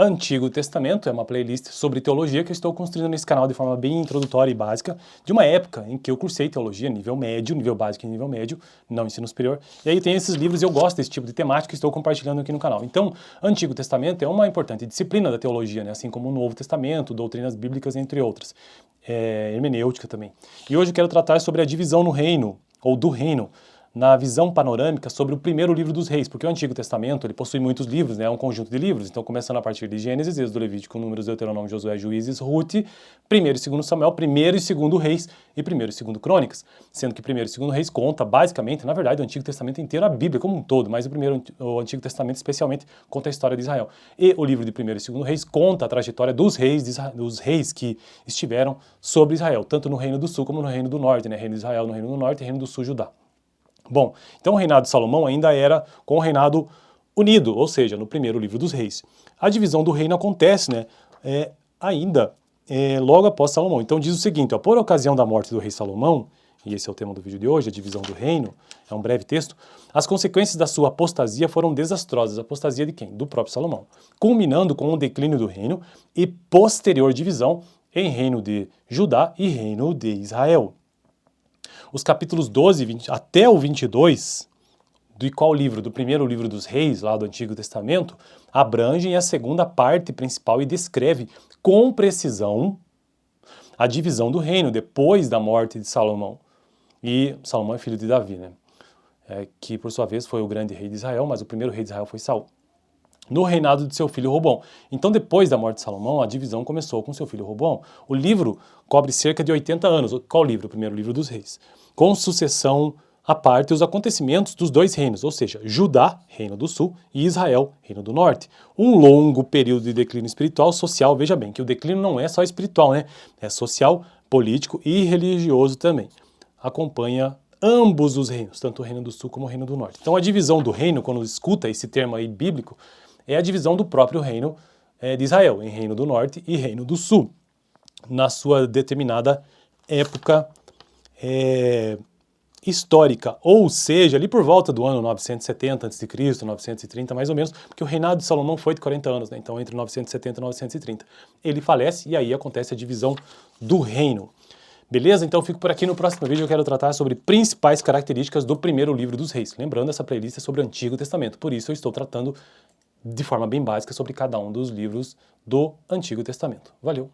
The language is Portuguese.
Antigo Testamento, é uma playlist sobre teologia que eu estou construindo nesse canal de forma bem introdutória e básica, de uma época em que eu cursei teologia nível médio, nível básico e nível médio, não ensino superior, e aí tem esses livros e eu gosto desse tipo de temática que estou compartilhando aqui no canal. Então, Antigo Testamento é uma importante disciplina da teologia, né? Assim como o Novo Testamento, doutrinas bíblicas, entre outras, hermenêutica também. E hoje eu quero tratar sobre a divisão no reino, ou do reino, na visão panorâmica sobre o primeiro livro dos reis, porque o Antigo Testamento ele possui muitos livros, né? É um conjunto de livros, então começando a partir de Gênesis, Êxodo, Levítico, Números, Deuteronômio, Josué, Juízes, Ruth, 1º e 2º Samuel, 1º e 2º Reis e 1º e 2º Crônicas, sendo que 1º e 2º Reis conta basicamente, na verdade, o Antigo Testamento inteiro, a Bíblia como um todo, mas o Antigo Testamento especialmente conta a história de Israel. E o livro de 1º e 2º Reis conta a trajetória dos reis que estiveram sobre Israel, tanto no Reino do Sul como no Reino do Norte, né? Reino de Israel no Reino do Norte e Reino do Sul, Judá. Bom, então o reinado de Salomão ainda era com o reinado unido, ou seja, no primeiro livro dos reis. A divisão do reino acontece, né, logo após Salomão. Então diz o seguinte, ó, por ocasião da morte do rei Salomão, e esse é o tema do vídeo de hoje, a divisão do reino, é um breve texto, as consequências da sua apostasia foram desastrosas. Apostasia de quem? Do próprio Salomão. Culminando com o declínio do reino e posterior divisão em reino de Judá e reino de Israel. Os capítulos 12 até o 22, de qual livro? Do primeiro livro dos reis, lá do Antigo Testamento, abrangem a segunda parte principal e descreve com precisão a divisão do reino depois da morte de Salomão. E Salomão é filho de Davi, né? Que por sua vez foi o grande rei de Israel, mas o primeiro rei de Israel foi Saul. No reinado de seu filho Roboão. Então, depois da morte de Salomão, a divisão começou com seu filho Roboão. O livro cobre cerca de 80 anos. Qual livro? O primeiro livro dos reis. Com sucessão à parte os acontecimentos dos dois reinos, ou seja, Judá, reino do sul, e Israel, reino do norte. Um longo período de declínio espiritual, social. Veja bem que o declínio não é só espiritual, né? É social, político e religioso também. Acompanha ambos os reinos, tanto o reino do sul como o reino do norte. Então, a divisão do reino, quando escuta esse termo aí bíblico, é a divisão do próprio reino de Israel, em reino do norte e reino do sul, na sua determinada época histórica, ou seja, ali por volta do ano 970 a.C., 930 mais ou menos, porque o reinado de Salomão foi de 40 anos, né? Então entre 970 e 930. Ele falece e aí acontece a divisão do reino. Beleza? Então eu fico por aqui. No próximo vídeo eu quero tratar sobre principais características do primeiro livro dos reis. Lembrando, essa playlist é sobre o Antigo Testamento, por isso eu estou tratando de forma bem básica sobre cada um dos livros do Antigo Testamento. Valeu!